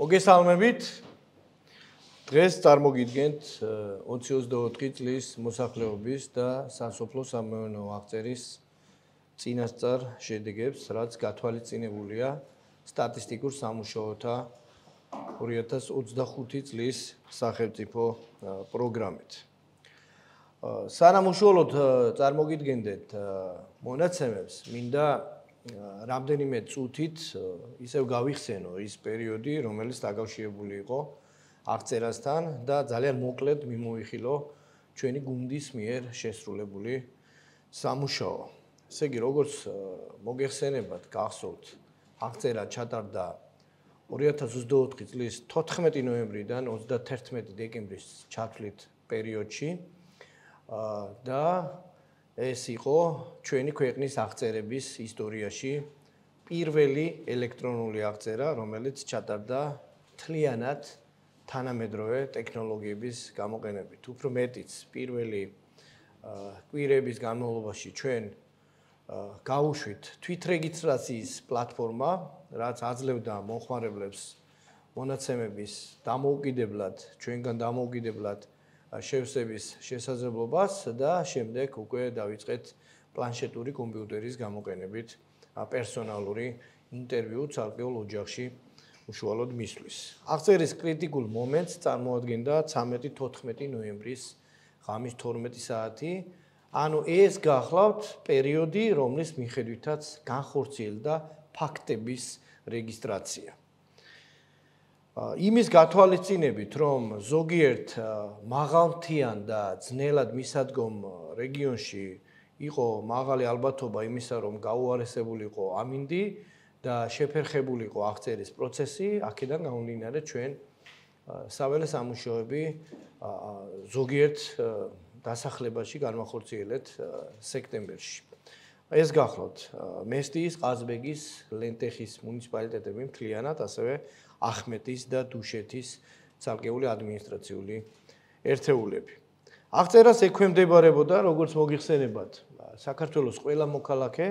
მოგესალმებით. დღეს წარმოგიდგენთ 2024 წლის მოსახლეობის და სასოფლო-სამეურნეო აღწერის წინასწარ შედეგებს, რაც გათვალისწინებულია სტატისტიკურ სამუშაოთა 2025 წლის სახელმწიფო პროგრამით. სანამ უშუალოდ წარმოგიდგენდეთ მონაცემებს, მინდა რამდენიმე წუთით ისევ გავიხსენო ის პერიოდი, რომელიც დაკავშირებული იყო აღწერასთან და ძალიან მოკლედ მიმოვიხილო ჩვენი გუნდის მიერ შესრულებული სამუშაო. ესე იგი, როგორც მოგეხსენებათ, გახსოვთ, აღწერა ჩატარდა 2024 წლის 14 ნოემბრიდან 31 დეკემბრის ჩათვლით პერიოდში და ეს იყო ჩვენი ქვეყნის აღწერების ისტორიაში პირველი ელექტრონული აღწერა, რომელიც ჩატარდა მთლიანად თანამედროვე ტექნოლოგიების გამოყენებით. უფრო მეტიც, პირველი კვირების განმავლობაში ჩვენ გავუშვით თვითრეგისტრაციის პლატფორმა, რაც აძლევდა მომხმარებლებს მონაცემების დამოუკიდებლად, ჩვენგან დამოუკიდებლად შევსების შესაძლებლობას და შემდეგ უკვე დავიწყეთ პლანშეტური კომპიუტერის გამოყენებით პერსონალური ინტერვიუ ცალკეულ ოჯახში უშუალოდ მისვლის. აღწერის კრიტიკულ მომენტს წარმოადგენდა 13-14 ნოემბრის ღამის 12 საათი. ანუ ეს გახლავთ პერიოდი, რომლის მიხედვითაც განხორციელდა ფაქტების რეგისტრაცია. იმის გათვალისწინებით, რომ ზოგიერთ მაღალმთიან და ძნელად მისადგომ რეგიონში იყო მაღალი ალბათობა იმისა, რომ გაუარესებულიყო ამინდი და შეფერხებულიყო აღწერის პროცესი, აქედან გამომდინარე ჩვენ საველე სამუშაოები ზოგიერთ დასახლებაში განვახორციელეთ სექტემბერში. ეს გახლავთ მესტიის, ყაზბეგის, ლენტეხის მუნიციპალიტეტები მთლიანად, ასევე ახმეტის და დუშეთის ცალკეული ადმინისტრაციული ერთეულები. აღწერას ექვემდებარებოდა, როგორც მოგიხსენებათ, საქართველოს ყველა მოქალაქე,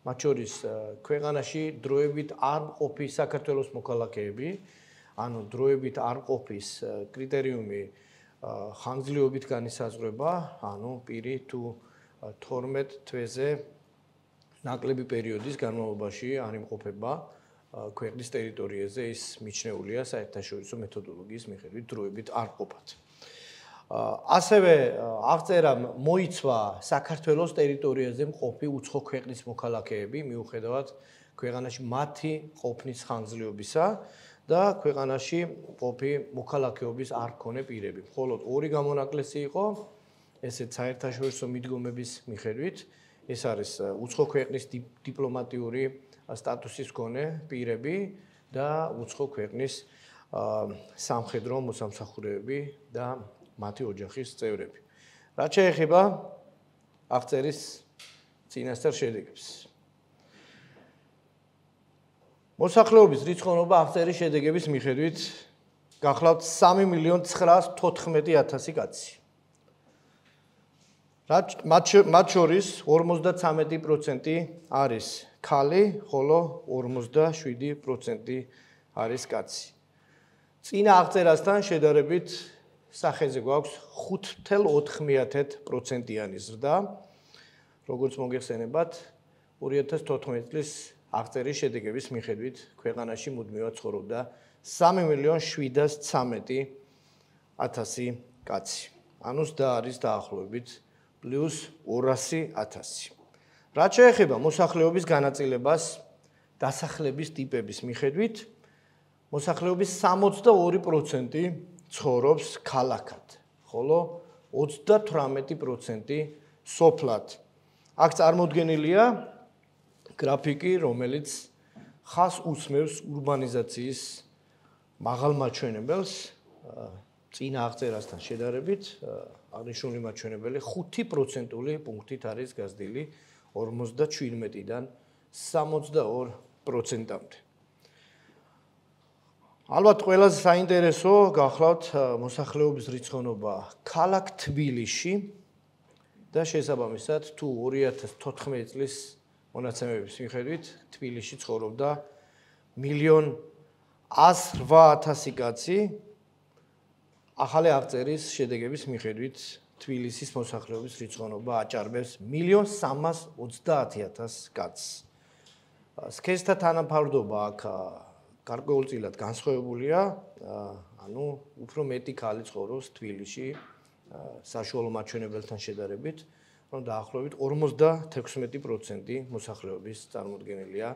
მათ შორის ქვეყანაში დროებით არ მყოფი საქართველოს მოქალაქეები, ანუ დროებით არ მყოფის კრიტერიუმი ხანგრძლივობით განისაზღვრება, ანუ პირი თუ 12 თვეზე ნაკლები პერიოდის განმავლობაში არ იმყოფება ქვეყნის ტერიტორიაზე, ის მიჩნეულია საერთაშორისო მეთოდოლოგიის მიხედვით დროებით არ მყოფად. ასევე აღწერამ მოიცვა საქართველოს ტერიტორიაზე მყოფი უცხო ქვეყნის მოქალაქეები, მიუხედავად ქვეყანაში მათი ყოფნის ხანგრძლივობისა და ქვეყანაში მყოფი მოქალაქეობის არ მქონე პირები. მხოლოდ ორი გამონაკლისი იყო, ესეც საერთაშორისო მიდგომების მიხედვით, ეს არის უცხო ქვეყნის დიპლომატიური სტატუსის მქონე პირები და უცხო ქვეყნის სამხედრო მოსამსახურეები და მათი ოჯახის წევრები. რაც შეეხება აღწერის წინასწარ შედეგებს. მოსახლეობის რიცხოვნობა აღწერის შედეგების მიხედვით გახლავთ 3.914.000 კაცი. მათ შორის 53% არის ქალი, ხოლო 47% არის კაცი. წინა აღწერასთან შედარებით სახეზე გვაქვს 5.4%-იანი ზრდა. როგორც მოგეხსენებათ, 2014 წლის აღწერის შედეგების მიხედვით ქვეყანაში მუდმივად ცხოვრობდა 3.713.000 კაცი. ანუ ზრდა არის დაახლოებით +200.000. რაც შეეხება მოსახლეობის განაწილებას დასახლების ტიპების მიხედვით, მოსახლეობის 62% ცხოვრობს ქალაქად, ხოლო 38% სოფლად. აქ წარმოდგენილია გრაფიკი, რომელიც ხაზს უსმევს ურბანიზაციის მაღალ მაჩვენებელს წინა აღწერასთან შედარებით. აღნიშნული მაჩვენებელი 5%-ული პუნქტით არის გაზრდილი 57-დან 62%-მდე. ალბათ ყველაზე საინტერესო გახლავთ მოსახლეობის რიცხოვნობა ქალაქ თბილისში და შესაბამისად თუ 2014 წლის მონაცემების მიხედვით თბილისში ცხოვრობდა 1.1 108,000 კაცი ახალი აღწერის შედეგების მიხედვით თბილისის მოსახლეობის რიცხოვნობა აჭარბებს 1,330,000 კაცს. სქესთა თანაფარდობა აქ გარკვეულწილად განსხვავებულია, ანუ უფრო მეტი ქალი ცხოვრობს თბილისში საშუალო მაჩვენებელთან შედარებით, რომ დაახლოებით 56% მოსახლეობის წარმოადგენელია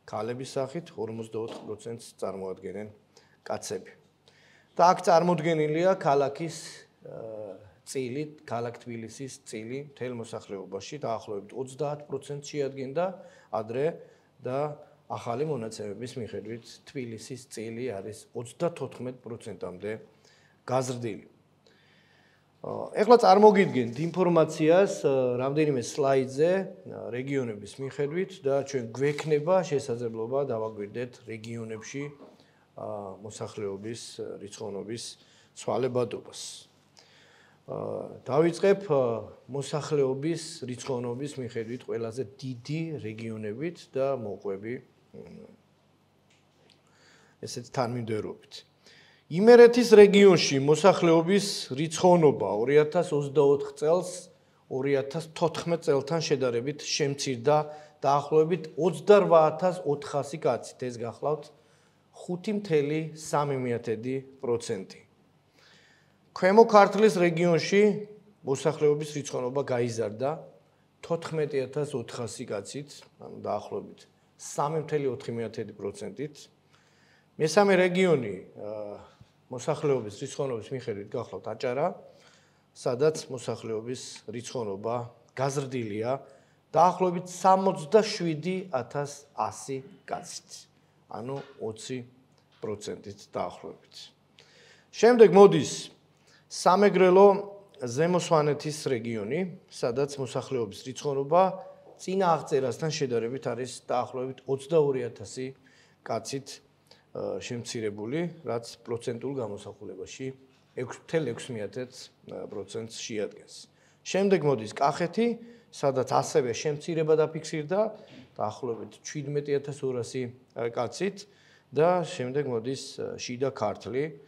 ქალების სახით, 44%-ს წარმოადგენენ კაცები. და აქ წარმოდგენილია ქალაქის წილი, ქალაქ თბილისის წილი მთელ მოსახლეობაში დაახლოებით 30% შეადგენდა ადრე და ახალი მონაცემების მიხედვით თბილისის წილი არის 34%-მდე გაზრდილი. ეხლა წარმოგიდგენთ ინფორმაციას რამდენიმე სლაიდზე რეგიონების მიხედვით და ჩვენ გვექნება შესაძლებლობა დავაკვირდეთ რეგიონებში მოსახლეობის რიცხოვნობის ცვალებადობას. დავიწყებ მოსახლეობის რიცხოვნობის მიხედვით ყველაზე დიდი რეგიონებით და მოყვები ესეთ თანმიმდევრობით. იმერეთის რეგიონში მოსახლეობის რიცხოვნობა 2024 წელს 2014 წელთან შედარებით შემცირდა დაახლოებით 28,400 კაცით, ეს გახლავთ 5,3%. ქვემო ქართლის რეგიონში მოსახლეობის რიცხოვნობა გაიზარდა 14,400 კაცით, ანუ დაახლოებით 3,4%-ით. მესამე რეგიონი მოსახლეობის რიცხოვნობის მიხედვით გახლავთ აჭარა, სადაც მოსახლეობის რიცხოვნობა გაზრდილია დაახლოებით 67,100 კაცით, ანუ 20%-ით დაახლოებით. შემდეგ მოდის სამეგრელო ზემო სვანეთის რეგიონი, სადაც მოსახლეობის რიცხოვნობა წინა აღწერასთან შედარებით არის დაახლოებით 22,000 კაცით შემცირებული, რაც პროცენტულ გამოსახულებაში 6,6%-ს შეადგენს. შემდეგ მოდის კახეთი, სადაც ასევე შემცირება დაფიქსირდა დაახლოებით 17,200 კაცით და შემდეგ მოდის შიდა ქართლი,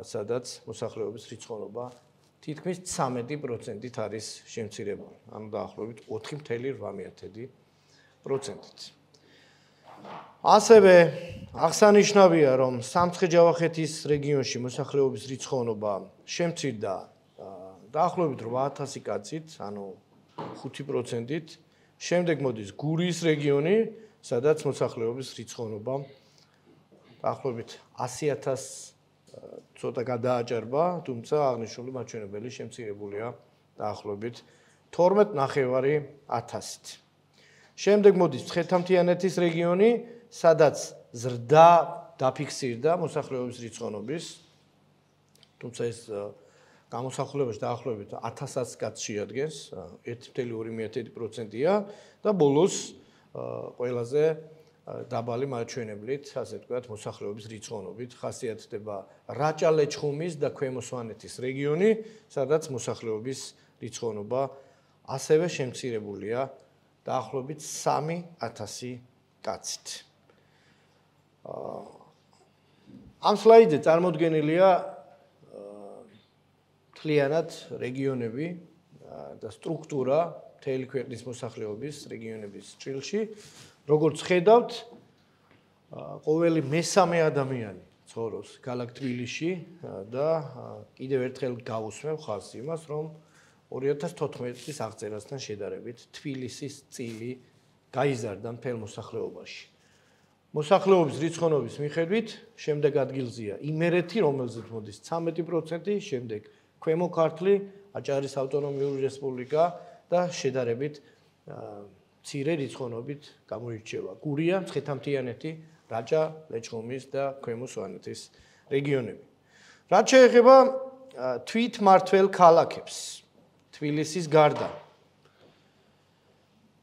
სადაც მოსახლეობის რიცხოვნობა თითქმის 13%-ით არის შემცირებული, ანუ დაახლოებით 4,8%-ით. ასევე აღსანიშნავია, რომ სამცხე-ჯავახეთის რეგიონში მოსახლეობის რიცხოვნობა შემცირდა დაახლოებით 8,000 კაცით, ანუ 5%-ით. შემდეგ მოდის გურიის რეგიონი, სადაც მოსახლეობის რიცხოვნობა დაახლოებით 100,000 ცოტა გადააჭარბა, თუმცა აღნიშნული მაჩვენებელი შემცირებულია დაახლოებით 12,500-ით. შემდეგ მოდის ცხეთამთიანეთის რეგიონი, სადაც ზრდა დაფიქსირდა მოსახლეობის რიცხოვნობის, თუმცა ეს გამოსახულებაში დაახლოებით 1000 კაცს შეადგენს, 1,2%-ია და ბოლოს ყველაზე დაბალი მაჩვენებლით, ასე ვთქვათ, მოსახლეობის რიცხოვნობით ხასიათდება რაჭა-ლეჩხუმის და ქვემო სვანეთის რეგიონი, სადაც მოსახლეობის რიცხოვნობა ასევე შემცირებულია დაახლოებით 3,000 კაცით. ამ სლაიდზე წარმოდგენილია მთლიანად რეგიონები და სტრუქტურა მთელი ქვეყნის მოსახლეობის რეგიონების ჭრილში. როგორც ხედავთ, ყოველი მესამე ადამიანი ცხოვრობს ქალაქ თბილისში და კიდევ ერთხელ გავუსმევ ხაზს იმას, რომ 2014 წლის აღწერასთან შედარებით თბილისის წილი გაიზარდა მთელ მოსახლეობაში. მოსახლეობის რიცხოვნობის მიხედვით შემდეგ ადგილზეა იმერეთი, რომელზეც მოდის 13%, შემდეგ ქვემო ქართლი, აჭარის ავტონომიური რესპუბლიკა და შედარებით მცირე რიცხოვნობით გამოირჩევა გურია, ცხეთამთიანეთი, რაჭა-ლეჩხუმის და ქვემო სვანეთის რეგიონები. რაც შეეხება თვითმმართველ ქალაქებს თბილისის გარდა.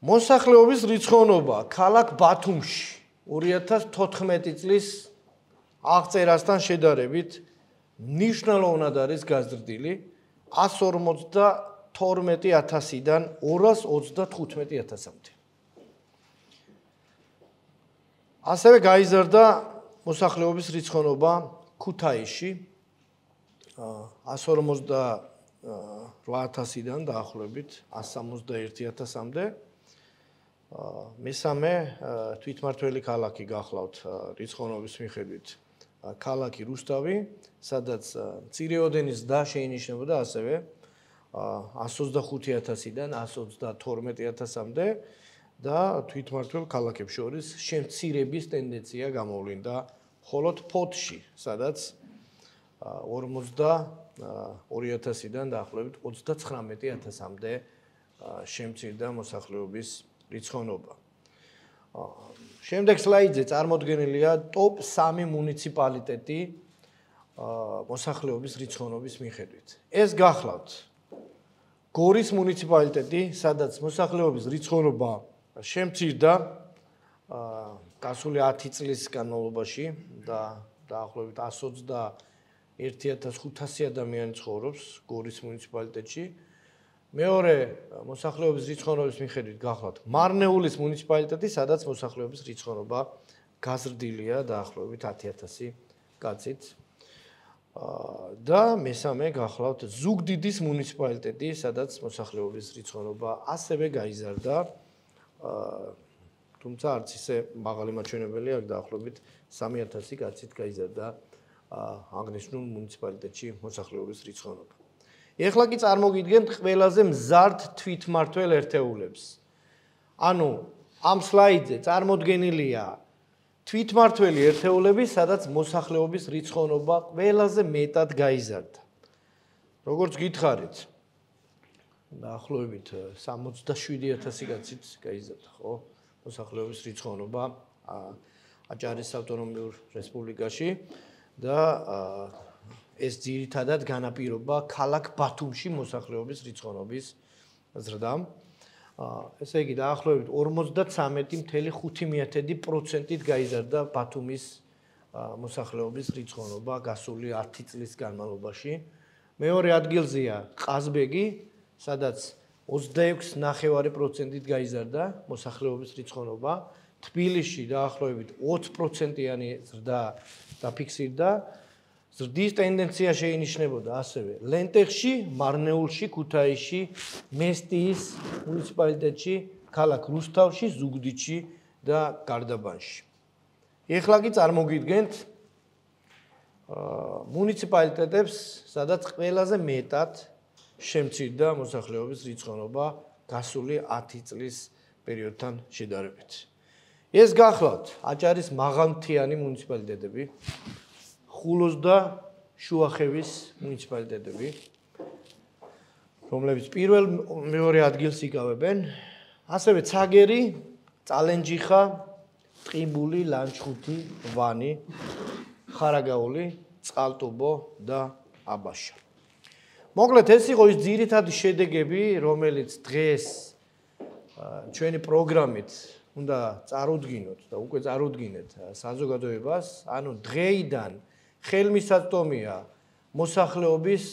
მოსახლეობის რიცხოვნობა ქალაქ ბათუმში 2014 წლის აღწერასთან შედარებით მნიშვნელოვნად არის გაზრდილი 152,000-დან 225,000-მდე. ასევე გაიზარდა მოსახლეობის რიცხოვნობა ქუთაისში 158,000-დან დაახლოებით 161,000-მდე. მესამე თვითმმართველი ქალაქი გახლავთ რიცხოვნობის მიხედვით ქალაქი რუსთავი, სადაც მცირეოდენის ზრდა შეინიშნებოდა ასევე 125,000-დან 132,000-მდე და თვითმმართველ ქალაქებს შორის შემცირების ტენდენცია გამოვლინდა მხოლოდ ფოთში, სადაც 42,000-დან დაახლოებით 39,000-მდე შემცირდა მოსახლეობის რიცხოვნობა. შემდეგ სლაიდზე წარმოდგენილია ტოპ 3 მუნიციპალიტეტი მოსახლეობის რიცხოვნობის მიხედვით. ეს გახლავთ გორის მუნიციპალიტეტი, სადაც მოსახლეობის რიცხოვნობა შემცირდა გასული 10 წლის განმავლობაში და დაახლოებით 121,500 ადამიანი ცხოვრობს გორის მუნიციპალიტეტში. მეორე მოსახლეობის რიცხოვნობის მიხედვით გახლავთ მარნეულის მუნიციპალიტეტი, სადაც მოსახლეობის რიცხოვნობა გაზრდილია დაახლოებით 10,000 კაცით. და მესამე გახლავთ ზუგდიდის მუნიციპალიტეტი, სადაც მოსახლეობის რიცხოვნობა ასევე გაიზარდა. თუმცა არც ისე მაღალი მაჩვენებელი აქვს, დაახლოებით 3,000 კაცით გაიზარდა აღნიშნულ მუნიციპალიტეტში მოსახლეობის რიცხოვნობა. ეხლა კი წარმოგიდგენთ ყველაზე მზარდ თვითმმართველ ერთეულებს. ანუ ამ სლაიდზე წარმოდგენილია თვითმმართველი ერთეულები, სადაც მოსახლეობის რიცხოვნობა ყველაზე მეტად გაიზარდა. როგორც გითხარით, დაახლოებით 67,000 კაცით გაიზარდა, ხო? მოსახლეობის რიცხოვნობა აჭარის ავტონომიურ რესპუბლიკაში და ეს ძირითადად განაპირობა ქალაქ ბათუმში მოსახლეობის რიცხოვნობის ზრდამ. ესე იგი დაახლოებით 53,5%-ით გაიზარდა ბათუმის მოსახლეობის რიცხოვნობა გასული 10 წლის განმავლობაში. მეორე ადგილზეა ყაზბეგი, სადაც 26,9%-ით გაიზარდა მოსახლეობის რიცხოვნობა. თბილისში დაახლოებით 20%-იანი ზრდა დაფიქსირდა. ზრდის ტენდენცია შეინიშნებოდა ასევე ლენტეხში, მარნეულში, ქუთაისში, მესტიის მუნიციპალიტეტში, ქალაქ რუსთავში, ზუგდიდში და გარდაბანში. ეხლა კი წარმოგიდგენთ მუნიციპალიტეტებს, სადაც ყველაზე მეტად შემცირდა მოსახლეობის რიცხოვნობა გასული 10 წლის პერიოდთან შედარებით. ეს გახლავთ აჭარის მაღალმთიანი მუნიციპალიტეტები, ხულოს და შუახევის მუნიციპალიტეტები, რომლებიც პირველ მეორე ადგილს იკავებენ, ასევე ცაგერი, წალენჯიხა, ტყიბული, ლანჩხუთი, ვანი, ხარაგაული, წყალტუბო და აბაშა. მოკლედ ეს იყო ის ძირითადი შედეგები, რომელიც დღეს ჩვენი პროგრამით უნდა წარუდგინოთ და უკვე წარუდგინეთ საზოგადოებას, ანუ დღეიდან ხელმისაწვდომია მოსახლეობის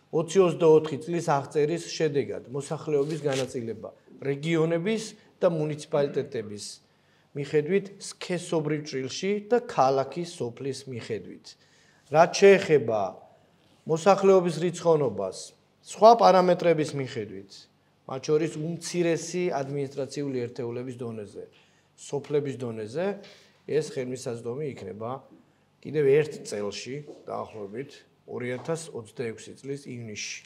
20-24 წლის აღწერის შედეგად მოსახლეობის განაწილება რეგიონების და მუნიციპალიტეტების მიხედვით სქესობრივ ჭრილში და ქალაქის სოფლის მიხედვით. რაც შეეხება მოსახლეობის რიცხოვნობას სხვა პარამეტრების მიხედვით, მათ შორის უმცირესი ადმინისტრაციული ერთეულების დონეზე, სოფლების დონეზე, ეს ხელმისაწვდომი იქნება კიდევ ერთ წელში, დაახლოებით 2026 წლის ივნისში.